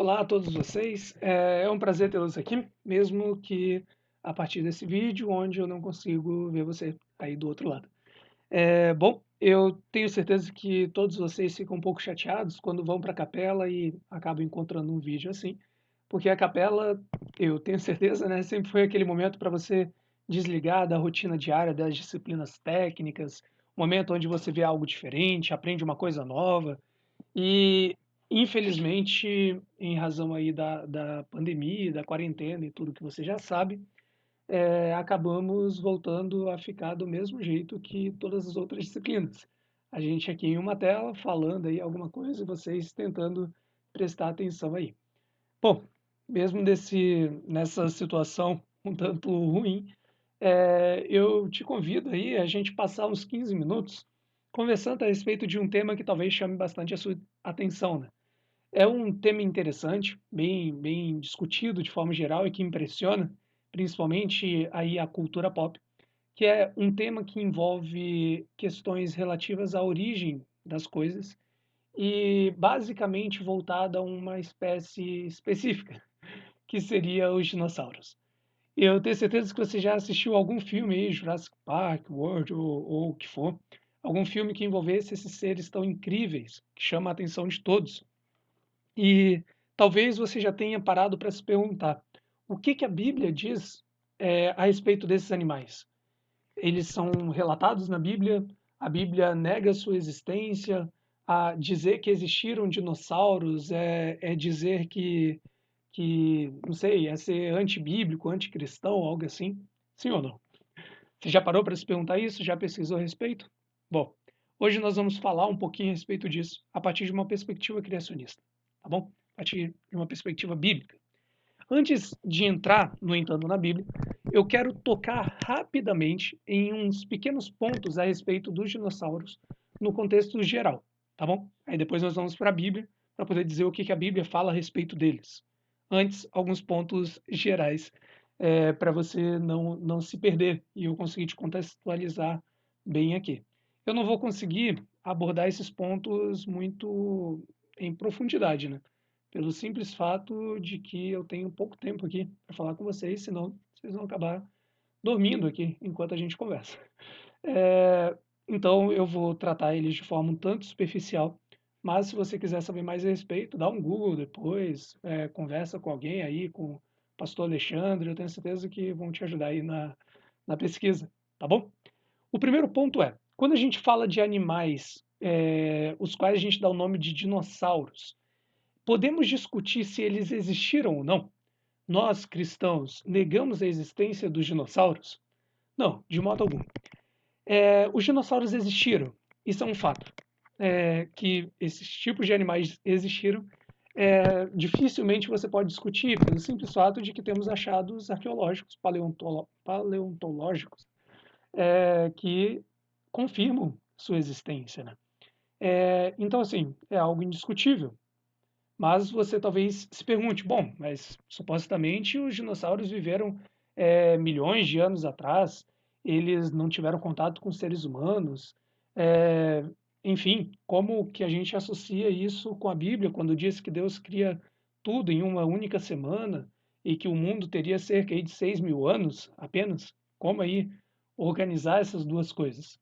Olá a todos vocês, é um prazer tê-los aqui, mesmo que a partir desse vídeo onde eu não consigo ver você aí do outro lado. Bom, eu tenho certeza que todos vocês ficam um pouco chateados quando vão para a capela e acabam encontrando um vídeo assim, porque a capela, eu tenho certeza, né, sempre foi aquele momento para você desligar da rotina diária, das disciplinas técnicas, momento onde você vê algo diferente, aprende uma coisa nova, e, infelizmente, em razão aí da pandemia, da quarentena e tudo que você já sabe, acabamos voltando a ficar do mesmo jeito que todas as outras disciplinas. A gente aqui em uma tela falando aí alguma coisa e vocês tentando prestar atenção aí. Bom, mesmo nessa situação um tanto ruim, eu te convido aí a gente passar uns 15 minutos conversando a respeito de um tema que talvez chame bastante a sua atenção, né? É um tema interessante, bem discutido de forma geral e que impressiona, principalmente aí a cultura pop, que é um tema que envolve questões relativas à origem das coisas e basicamente voltada a uma espécie específica, que seria os dinossauros. Eu tenho certeza que você já assistiu algum filme aí, Jurassic Park, World ou o que for, algum filme que envolvesse esses seres tão incríveis, que chama a atenção de todos. E talvez você já tenha parado para se perguntar: o que que a Bíblia diz, a respeito desses animais? Eles são relatados na Bíblia, a Bíblia nega sua existência, a dizer que existiram dinossauros é dizer que, não sei, é ser antibíblico, anticristão, algo assim. Sim ou não? Você já parou para se perguntar isso? Já pesquisou a respeito? Bom, hoje nós vamos falar um pouquinho a respeito disso, a partir de uma perspectiva criacionista, tá bom? A partir de uma perspectiva bíblica. Antes de entrar, no entanto, na Bíblia, eu quero tocar rapidamente em uns pequenos pontos a respeito dos dinossauros no contexto geral, tá bom? Aí depois nós vamos para a Bíblia para poder dizer o que que a Bíblia fala a respeito deles. Antes, alguns pontos gerais para você não se perder e eu conseguir te contextualizar bem aqui. Eu não vou conseguir abordar esses pontos muito em profundidade, né? Pelo simples fato de que eu tenho pouco tempo aqui para falar com vocês, senão vocês vão acabar dormindo aqui enquanto a gente conversa. É, então eu vou tratar eles de forma um tanto superficial, mas se você quiser saber mais a respeito, dá um Google depois, conversa com alguém aí, com o pastor Alexandre, eu tenho certeza que vão te ajudar aí na pesquisa, tá bom? O primeiro ponto é, quando a gente fala de animais, os quais a gente dá o nome de dinossauros, podemos discutir se eles existiram ou não? Nós, cristãos, negamos a existência dos dinossauros? Não, de modo algum. Os dinossauros existiram, isso é um fato. Que esses tipos de animais existiram, dificilmente você pode discutir, pelo simples fato de que temos achados arqueológicos, paleontológicos, que confirmam sua existência. Né? Então, assim, é algo indiscutível. Mas você talvez se pergunte, bom, mas supostamente os dinossauros viveram milhões de anos atrás, eles não tiveram contato com seres humanos, é, enfim, como que a gente associa isso com a Bíblia, quando diz que Deus cria tudo em uma única semana e que o mundo teria cerca aí de 6.000 anos apenas? Como aí organizar essas duas coisas?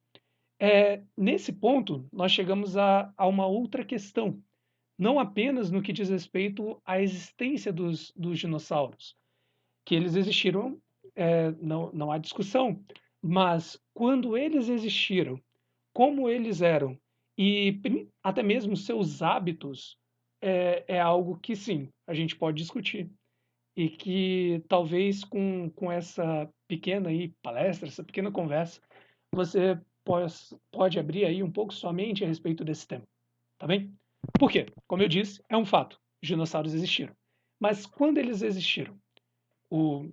Nesse ponto, nós chegamos a uma outra questão, não apenas no que diz respeito à existência dos dinossauros, que eles existiram, não há discussão, mas quando eles existiram, como eles eram e até mesmo seus hábitos é algo que sim, a gente pode discutir e que talvez com essa pequena aí palestra, essa pequena conversa, você pode abrir aí um pouco sua mente a respeito desse tema, tá bem? Por quê? Como eu disse, é um fato, os dinossauros existiram. Mas quando eles existiram? O,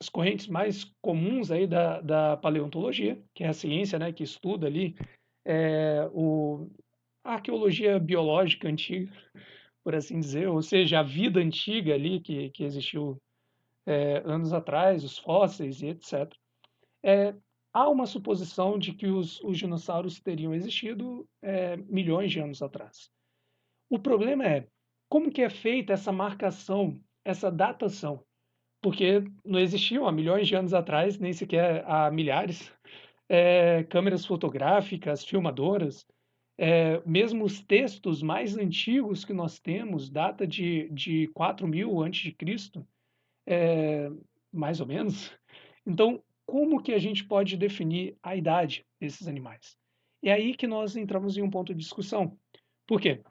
as correntes mais comuns aí da paleontologia, que é a ciência, né, que estuda ali a arqueologia biológica antiga, por assim dizer, ou seja, a vida antiga ali que existiu anos atrás, os fósseis e etc. Há uma suposição de que os dinossauros teriam existido milhões de anos atrás. O problema é, como que é feita essa marcação, essa datação? Porque não existiam há milhões de anos atrás, nem sequer há milhares, câmeras fotográficas, filmadoras, mesmo os textos mais antigos que nós temos, data de 4000 antes de Cristo, mais ou menos. Então, como que a gente pode definir a idade desses animais? É aí que nós entramos em um ponto de discussão. Por quê?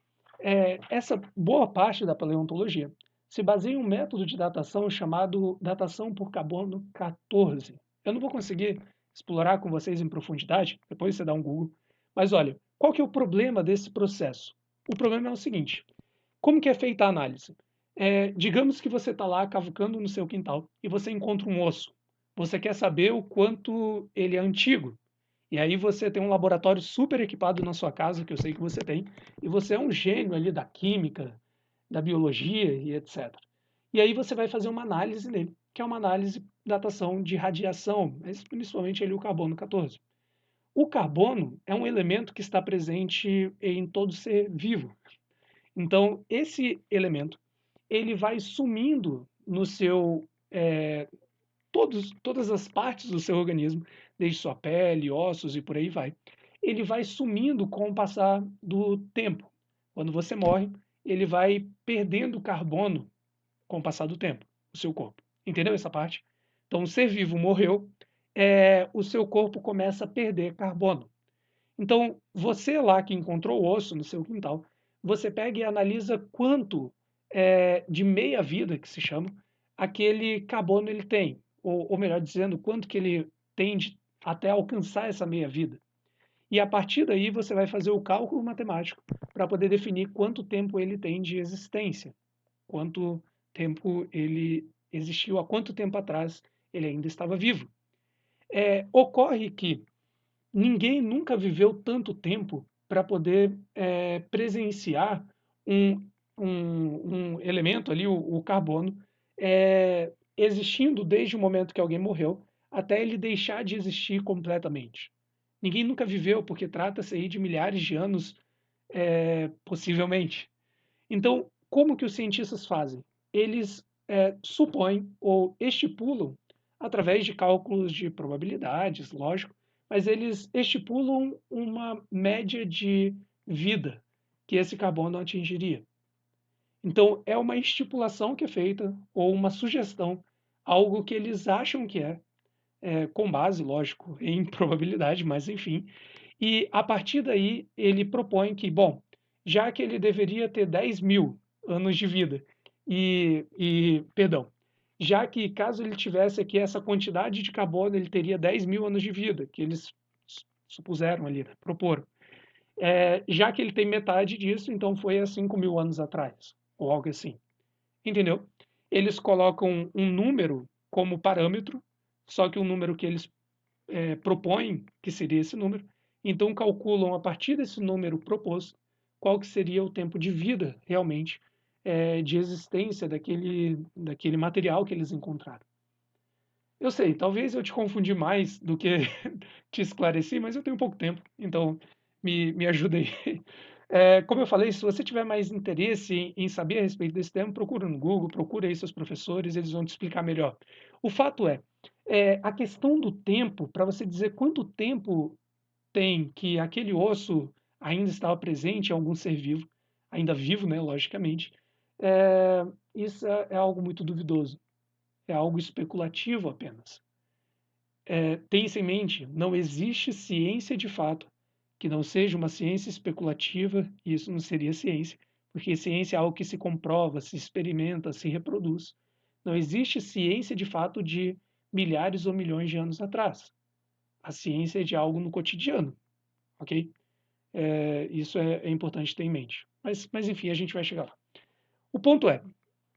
Essa boa parte da paleontologia se baseia em um método de datação chamado datação por carbono 14. Eu não vou conseguir explorar com vocês em profundidade, depois você dá um Google. Mas olha, qual que é o problema desse processo? O problema é o seguinte: como que é feita a análise? Digamos que você está lá cavucando no seu quintal e você encontra um osso. Você quer saber o quanto ele é antigo. E aí você tem um laboratório super equipado na sua casa, que eu sei que você tem, e você é um gênio ali da química, da biologia e etc. E aí você vai fazer uma análise nele, que é uma análise de datação de radiação, mas principalmente ali o carbono 14. O carbono é um elemento que está presente em todo ser vivo. Então, esse elemento, ele vai sumindo no seu, todas as partes do seu organismo, desde sua pele, ossos e por aí vai. Ele vai sumindo com o passar do tempo. Quando você morre, ele vai perdendo carbono com o passar do tempo, o seu corpo. Entendeu essa parte? Então, o ser vivo morreu, o seu corpo começa a perder carbono. Então, você lá que encontrou o osso no seu quintal, você pega e analisa quanto de meia-vida, que se chama, aquele carbono ele tem. Ou melhor dizendo, quanto que ele tem até alcançar essa meia-vida. E a partir daí você vai fazer o cálculo matemático para poder definir quanto tempo ele tem de existência. Quanto tempo ele existiu, há quanto tempo atrás ele ainda estava vivo. Ocorre que ninguém nunca viveu tanto tempo para poder presenciar um, um elemento ali, o carbono, existindo desde o momento que alguém morreu até ele deixar de existir completamente. Ninguém nunca viveu, porque trata-se aí de milhares de anos, possivelmente. Então, como que os cientistas fazem? Eles supõem ou estipulam, através de cálculos de probabilidades, lógico, mas eles estipulam uma média de vida que esse carbono atingiria. Então, é uma estipulação que é feita, ou uma sugestão, algo que eles acham que com base, lógico, em probabilidade, mas enfim. E a partir daí, ele propõe que, bom, já que ele deveria ter 10.000 anos de vida, perdão, já que caso ele tivesse aqui essa quantidade de carbono, ele teria 10.000 anos de vida, que eles supuseram ali, né, proporam. Já que ele tem metade disso, então foi há 5.000 anos atrás, ou algo assim. Entendeu? Eles colocam um número como parâmetro, só que o número que eles propõem, que seria esse número, então calculam a partir desse número proposto qual que seria o tempo de vida realmente de existência daquele material que eles encontraram. Eu sei, talvez eu te confundi mais do que te esclareci, mas eu tenho pouco tempo, então me ajuda aí. Como eu falei, se você tiver mais interesse em saber a respeito desse tema, procura no Google, procura aí seus professores, eles vão te explicar melhor. O fato a questão do tempo, para você dizer quanto tempo tem que aquele osso ainda estava presente em algum ser vivo, ainda vivo, né, logicamente, é, isso é algo muito duvidoso, é algo especulativo apenas. Tenha isso em mente, não existe ciência de fato que não seja uma ciência especulativa, e isso não seria ciência, porque ciência é algo que se comprova, se experimenta, se reproduz. Não existe ciência de fato de milhares ou milhões de anos atrás. A ciência é de algo no cotidiano, ok? Isso é importante ter em mente. Mas enfim, a gente vai chegar lá. O ponto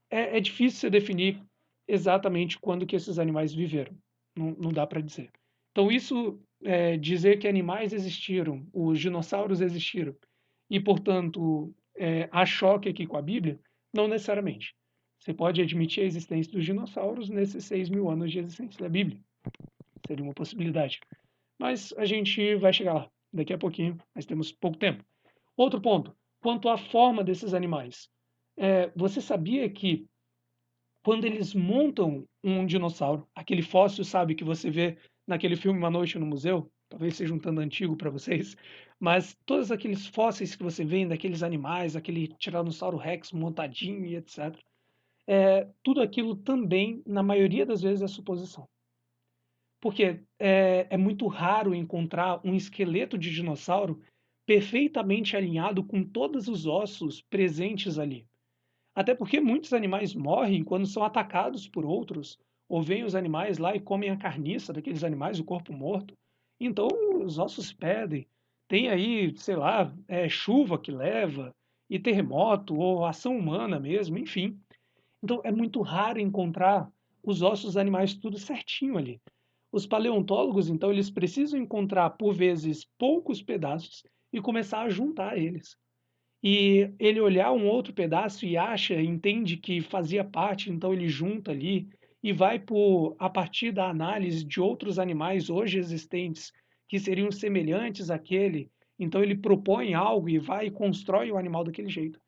é difícil você definir exatamente quando que esses animais viveram. Não dá para dizer. Então, isso dizer que animais existiram, os dinossauros existiram, e, portanto, há choque aqui com a Bíblia, não necessariamente. Você pode admitir a existência dos dinossauros nesses 6.000 anos de existência da Bíblia. Seria uma possibilidade. Mas a gente vai chegar lá daqui a pouquinho, mas temos pouco tempo. Outro ponto, quanto à forma desses animais. Você sabia que quando eles montam um dinossauro, aquele fóssil, sabe, que você vê naquele filme Uma Noite no Museu, talvez seja um tanto antigo para vocês, mas todos aqueles fósseis que você vê daqueles animais, aquele Tiranossauro Rex montadinho e etc., tudo aquilo também, na maioria das vezes, é suposição. Porque é muito raro encontrar um esqueleto de dinossauro perfeitamente alinhado com todos os ossos presentes ali. Até porque muitos animais morrem quando são atacados por outros, ou vêm os animais lá e comem a carniça daqueles animais, o corpo morto. Então os ossos pedem. Tem aí, sei lá, chuva que leva, e terremoto, ou ação humana mesmo, enfim. Então é muito raro encontrar os ossos dos animais tudo certinho ali. Os paleontólogos, então, eles precisam encontrar, por vezes, poucos pedaços e começar a juntar eles. E ele olhar um outro pedaço e acha, entende que fazia parte, então ele junta ali e vai por, a partir da análise de outros animais hoje existentes que seriam semelhantes àquele, então ele propõe algo e vai e constrói o animal daquele jeito.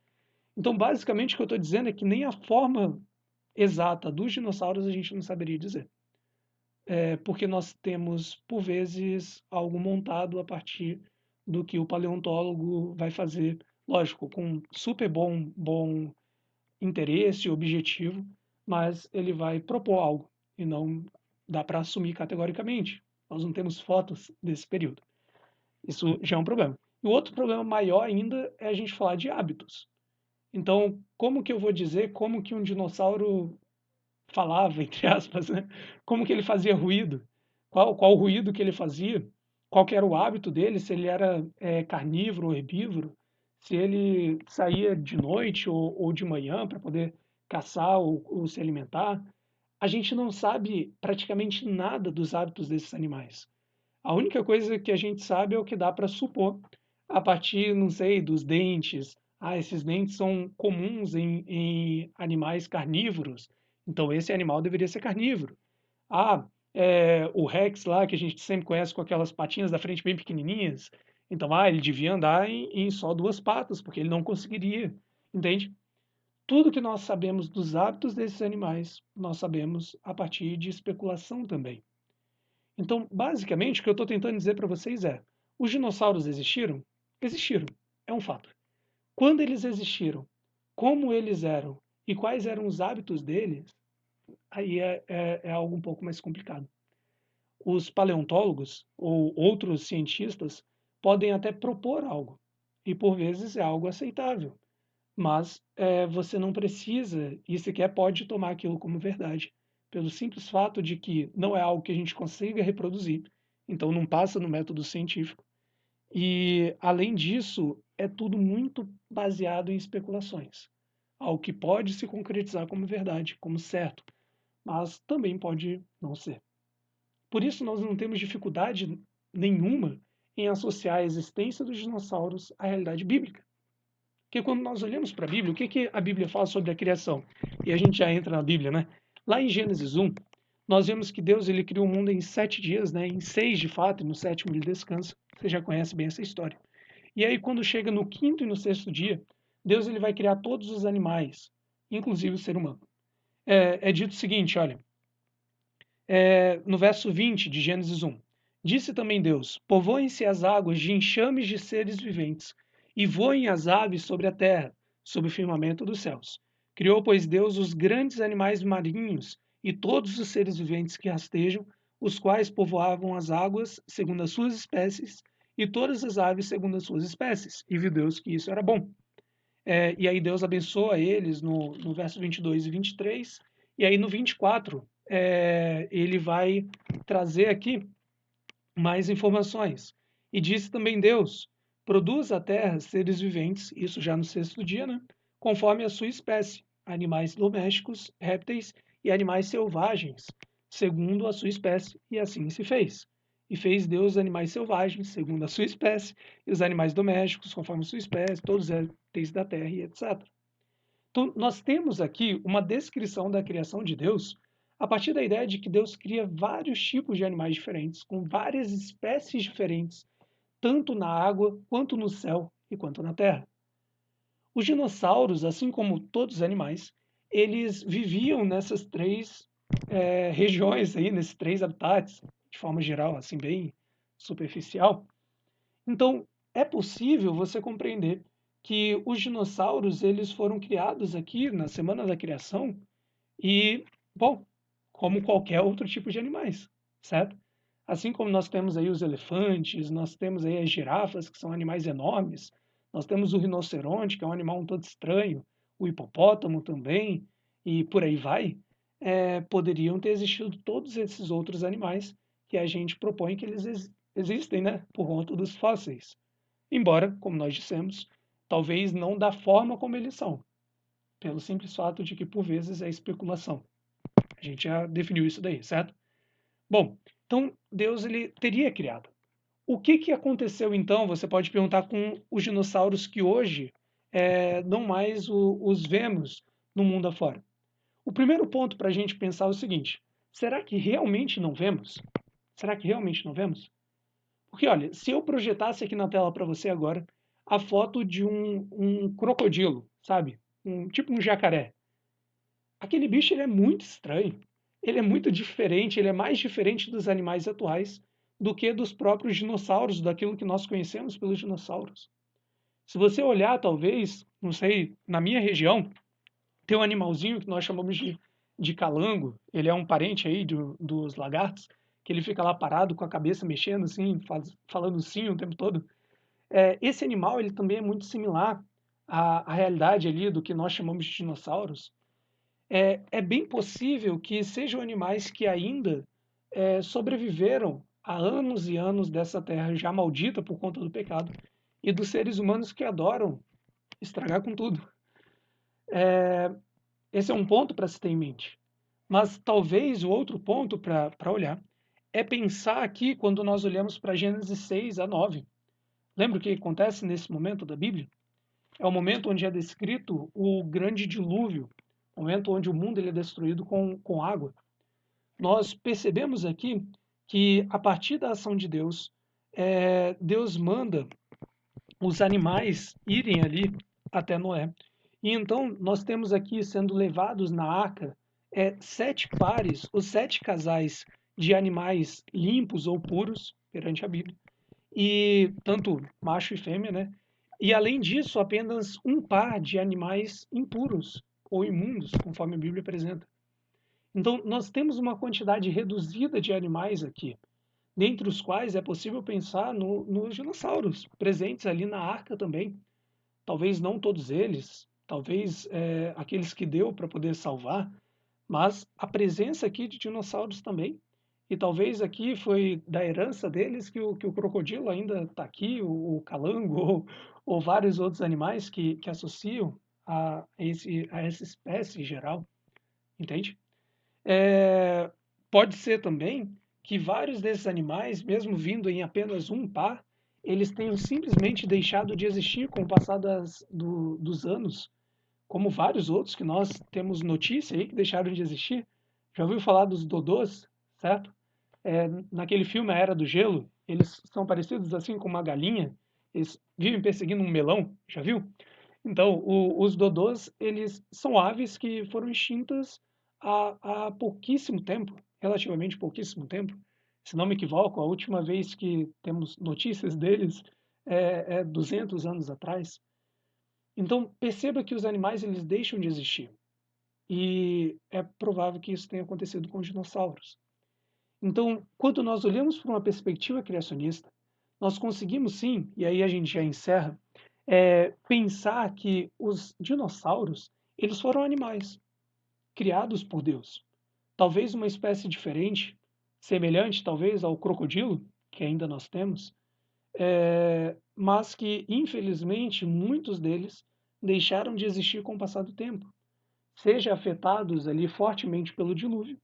Então, basicamente, o que eu estou dizendo é que nem a forma exata dos dinossauros a gente não saberia dizer. Porque nós temos, por vezes, algo montado a partir do que o paleontólogo vai fazer, lógico, com super bom interesse, objetivo, mas ele vai propor algo e não dá para assumir categoricamente. Nós não temos fotos desse período. Isso já é um problema. E o outro problema maior ainda é a gente falar de hábitos. Então, como que eu vou dizer como que um dinossauro falava, entre aspas, né? Como que ele fazia ruído? Qual o ruído que ele fazia? Qual que era o hábito dele? Se ele era carnívoro ou herbívoro? Se ele saía de noite ou de manhã para poder caçar ou se alimentar? A gente não sabe praticamente nada dos hábitos desses animais. A única coisa que a gente sabe é o que dá para supor a partir, não sei, dos dentes. Ah, esses dentes são comuns em animais carnívoros, então esse animal deveria ser carnívoro. Ah, o Rex lá, que a gente sempre conhece com aquelas patinhas da frente bem pequenininhas, então, ele devia andar em só duas patas, porque ele não conseguiria, entende? Tudo que nós sabemos dos hábitos desses animais, nós sabemos a partir de especulação também. Então, basicamente, o que eu estou tentando dizer para vocês é: os dinossauros existiram? Existiram, é um fato. Quando eles existiram, como eles eram e quais eram os hábitos deles, aí é algo um pouco mais complicado. Os paleontólogos ou outros cientistas podem até propor algo, e por vezes é algo aceitável, mas você não precisa e sequer pode tomar aquilo como verdade, pelo simples fato de que não é algo que a gente consiga reproduzir, então não passa no método científico. E, além disso, é tudo muito baseado em especulações, algo que pode se concretizar como verdade, como certo, mas também pode não ser. Por isso, nós não temos dificuldade nenhuma em associar a existência dos dinossauros à realidade bíblica. Porque quando nós olhamos para a Bíblia, o que, que a Bíblia fala sobre a criação? E a gente já entra na Bíblia, né? Lá em Gênesis 1, nós vemos que Deus ele criou o mundo em 7 dias, né? Em 6 de fato, e no sétimo ele descansa. Você já conhece bem essa história. E aí, quando chega no quinto e no sexto dia, Deus ele vai criar todos os animais, inclusive o ser humano. É dito o seguinte, olha, no verso 20 de Gênesis 1. Disse também Deus: Povoem-se as águas de enxames de seres viventes, e voem as aves sobre a terra, sob o firmamento dos céus. Criou, pois, Deus os grandes animais marinhos e todos os seres viventes que rastejam, os quais povoavam as águas segundo as suas espécies, e todas as aves segundo as suas espécies. E viu Deus que isso era bom. E aí Deus abençoa eles no verso 22 e 23. E aí no 24, ele vai trazer aqui mais informações. E disse também Deus: produz a terra seres viventes, isso já no sexto dia, né? Conforme a sua espécie, animais domésticos, répteis e animais selvagens, segundo a sua espécie. E assim se fez. E fez Deus animais selvagens, segundo a sua espécie, e os animais domésticos, conforme a sua espécie, todos os répteis da terra e etc. Então, nós temos aqui uma descrição da criação de Deus a partir da ideia de que Deus cria vários tipos de animais diferentes, com várias espécies diferentes, tanto na água, quanto no céu e quanto na terra. Os dinossauros, assim como todos os animais, eles viviam nessas três regiões aí, nesses três habitats, de forma geral, assim, bem superficial. Então, é possível você compreender que os dinossauros eles foram criados aqui na semana da criação e, bom, como qualquer outro tipo de animais, certo? Assim como nós temos aí os elefantes, nós temos aí as girafas, que são animais enormes, nós temos o rinoceronte, que é um animal um tanto estranho, o hipopótamo também, e por aí vai, poderiam ter existido todos esses outros animais que a gente propõe que eles existem, né, por conta dos fósseis. Embora, como nós dissemos, talvez não da forma como eles são, pelo simples fato de que, por vezes, é especulação. A gente já definiu isso daí, certo? Bom, então Deus ele teria criado. O que aconteceu então? Você pode perguntar com os dinossauros que hoje não mais os vemos no mundo afora. O primeiro ponto para a gente pensar é o seguinte: será que realmente não vemos? Será que realmente não vemos? Porque olha, se eu projetasse aqui na tela para você agora a foto de um crocodilo, sabe? Tipo um jacaré. Aquele bicho ele é muito estranho. Ele é muito diferente, ele é mais diferente dos animais atuais do que dos próprios dinossauros, daquilo que nós conhecemos pelos dinossauros. Se você olhar, talvez, não sei, na minha região, tem um animalzinho que nós chamamos de calango. Ele é um parente aí dos lagartos, que ele fica lá parado com a cabeça mexendo assim, falando sim o tempo todo. Esse animal ele também é muito similar à realidade ali do que nós chamamos de dinossauros. É bem possível que sejam animais que ainda sobreviveram há anos e anos dessa terra já maldita por conta do pecado e dos seres humanos que adoram estragar com tudo. Esse é um ponto para se ter em mente. Mas talvez o outro ponto para olhar é pensar aqui quando nós olhamos para Gênesis 6 a 9. Lembra o que acontece nesse momento da Bíblia? É o momento onde é descrito o grande dilúvio, o momento onde o mundo ele é destruído com água. Nós percebemos aqui que, a partir da ação de Deus, Deus manda os animais irem ali até Noé. E então nós temos aqui sendo levados na arca 7 pares, os 7 casais de animais limpos ou puros perante a Bíblia, e tanto macho e fêmea, né? E além disso, apenas um par de animais impuros ou imundos, conforme a Bíblia apresenta. Então, nós temos uma quantidade reduzida de animais aqui, dentre os quais é possível pensar nos dinossauros, presentes ali na arca também. Talvez não todos eles, talvez aqueles que deu para poder salvar, mas a presença aqui de dinossauros também. E talvez aqui foi da herança deles que o crocodilo ainda está aqui, o calango, ou vários outros animais que associam a essa espécie em geral, entende? É, pode ser também que vários desses animais, mesmo vindo em apenas um par, eles tenham simplesmente deixado de existir com o passar dos anos, como vários outros que nós temos notícia aí que deixaram de existir. Já ouviu falar dos dodôs, certo? Naquele filme A Era do Gelo, eles são parecidos assim com uma galinha, eles vivem perseguindo um melão, já viu? Então, os dodôs, eles são aves que foram extintas há pouquíssimo tempo, relativamente pouquíssimo tempo. Se não me equivoco, a última vez que temos notícias deles é 200 anos atrás. Então, perceba que os animais eles deixam de existir. E é provável que isso tenha acontecido com os dinossauros. Então, quando nós olhamos para uma perspectiva criacionista, nós conseguimos sim, e aí a gente já encerra, pensar que os dinossauros eles foram animais criados por Deus. Talvez uma espécie diferente, semelhante talvez ao crocodilo, que ainda nós temos, mas que infelizmente muitos deles deixaram de existir com o passar do tempo, seja afetados ali fortemente pelo dilúvio,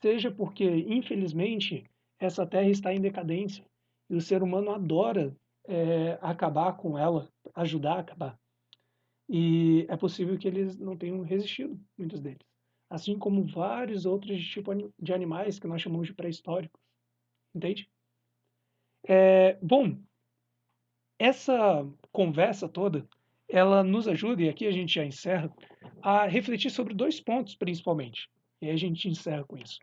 seja porque, infelizmente, essa terra está em decadência e o ser humano adora acabar com ela, ajudar a acabar. E é possível que eles não tenham resistido, muitos deles. Assim como vários outros tipos de animais que nós chamamos de pré-históricos. Entende? Bom, essa conversa toda ela nos ajuda, e aqui a gente já encerra, a refletir sobre dois pontos principalmente. E aí a gente encerra com isso.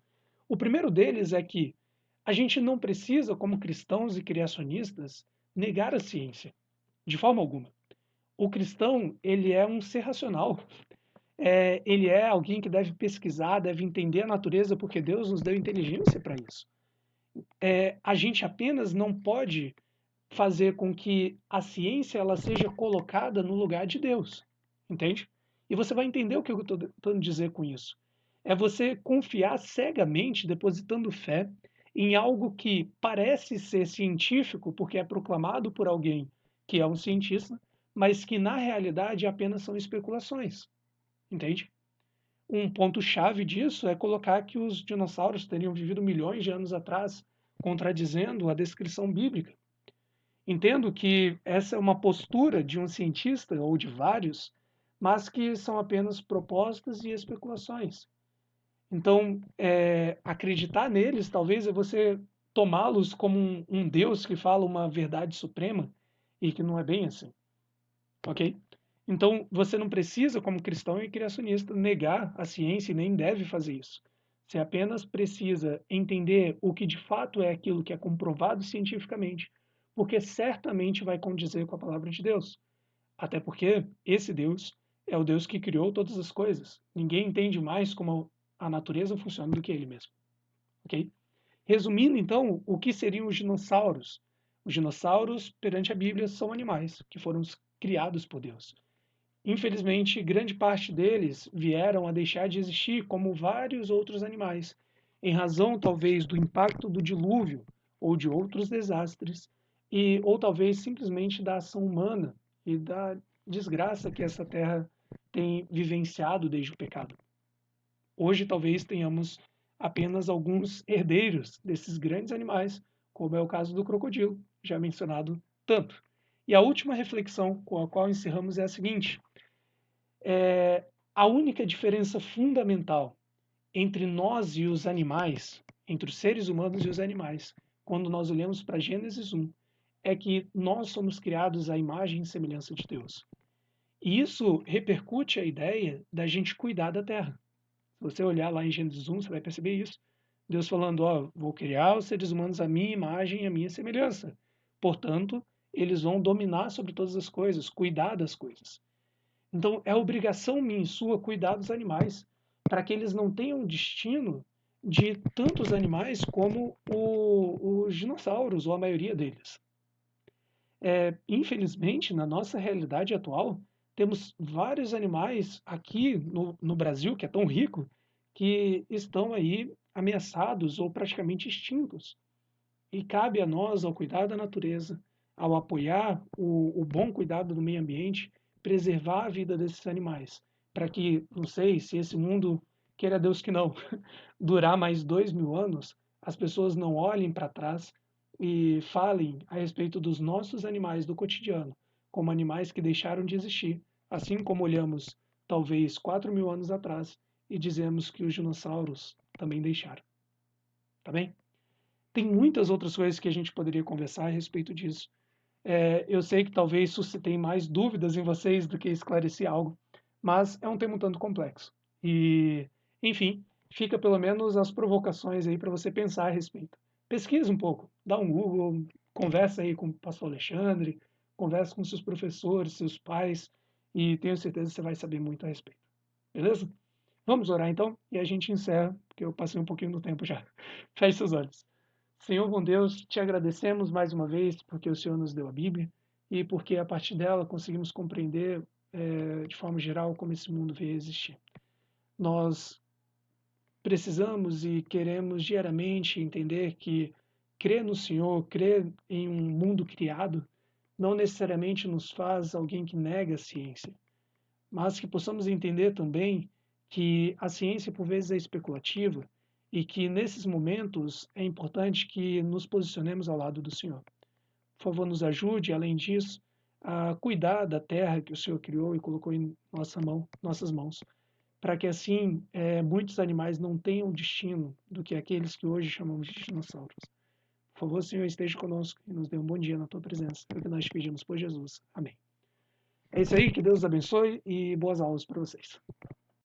O primeiro deles é que a gente não precisa, como cristãos e criacionistas, negar a ciência, de forma alguma. O cristão, ele é um ser racional. Ele é alguém que deve pesquisar, deve entender a natureza, porque Deus nos deu inteligência para isso. A gente apenas não pode fazer com que a ciência ela seja colocada no lugar de Deus, entende? E você vai entender o que eu estou tentando dizer com isso. É você confiar cegamente, depositando fé em algo que parece ser científico, porque é proclamado por alguém que é um cientista, mas que na realidade apenas são especulações, entende? Um ponto-chave disso é colocar que os dinossauros teriam vivido milhões de anos atrás, contradizendo a descrição bíblica. Entendo que essa é uma postura de um cientista ou de vários, mas que são apenas propostas e especulações. Então, acreditar neles talvez é você tomá-los como um Deus que fala uma verdade suprema e que não é bem assim, ok? Então, você não precisa, como cristão e criacionista, negar a ciência e nem deve fazer isso. Você apenas precisa entender o que de fato é aquilo que é comprovado cientificamente, porque certamente vai condizer com a palavra de Deus. Até porque esse Deus é o Deus que criou todas as coisas. Ninguém entende mais como a natureza funciona do que ele mesmo. Ok? Resumindo, então, o que seriam os dinossauros? Os dinossauros, perante a Bíblia, são animais que foram criados por Deus. Infelizmente, grande parte deles vieram a deixar de existir, como vários outros animais, em razão talvez do impacto do dilúvio ou de outros desastres, ou talvez simplesmente da ação humana e da desgraça que essa terra tem vivenciado desde o pecado. Hoje talvez tenhamos apenas alguns herdeiros desses grandes animais, como é o caso do crocodilo, já mencionado tanto. E a última reflexão com a qual encerramos é a seguinte: a única diferença fundamental entre nós e os animais, entre os seres humanos e os animais, quando nós olhamos para Gênesis 1, é que nós somos criados à imagem e semelhança de Deus. E isso repercute a ideia da gente cuidar da terra. Se você olhar lá em Gênesis 1, você vai perceber isso. Deus falando, ó, vou criar os seres humanos à minha imagem e à minha semelhança. Portanto, eles vão dominar sobre todas as coisas, cuidar das coisas. Então, é obrigação minha e sua cuidar dos animais, para que eles não tenham destino de tantos animais como os dinossauros, ou a maioria deles. Infelizmente, na nossa realidade atual, temos vários animais aqui no Brasil, que é tão rico, que estão aí ameaçados ou praticamente extintos. E cabe a nós, ao cuidar da natureza, ao apoiar o bom cuidado do meio ambiente, preservar a vida desses animais, para que, não sei, se esse mundo, queira Deus que não, durar mais 2.000 anos, as pessoas não olhem para trás e falem a respeito dos nossos animais do cotidiano, como animais que deixaram de existir, assim como olhamos talvez 4.000 anos atrás e dizemos que os dinossauros também deixaram. Tá bem? Tem muitas outras coisas que a gente poderia conversar a respeito disso. Eu sei que talvez suscitei mais dúvidas em vocês do que esclarecer algo, mas é um tema um tanto complexo. E, enfim, fica pelo menos as provocações aí para você pensar a respeito. Pesquisa um pouco, dá um Google, conversa aí com o pastor Alexandre, conversa com seus professores, seus pais, e tenho certeza que você vai saber muito a respeito. Beleza? Vamos orar então e a gente encerra, porque eu passei um pouquinho do tempo já. Feche seus olhos. Senhor bom Deus, te agradecemos mais uma vez porque o Senhor nos deu a Bíblia e porque a partir dela conseguimos compreender de forma geral como esse mundo veio a existir. Nós precisamos e queremos diariamente entender que crer no Senhor, crer em um mundo criado, não necessariamente nos faz alguém que nega a ciência, mas que possamos entender também que a ciência por vezes é especulativa e que nesses momentos é importante que nos posicionemos ao lado do Senhor. Por favor, nos ajude, além disso, a cuidar da terra que o Senhor criou e colocou em nossas mãos, para que assim muitos animais não tenham destino do que aqueles que hoje chamamos de dinossauros. Por favor, Senhor, esteja conosco e nos dê um bom dia na tua presença. É o que nós te pedimos por Jesus. Amém. É isso aí, que Deus abençoe e boas aulas para vocês.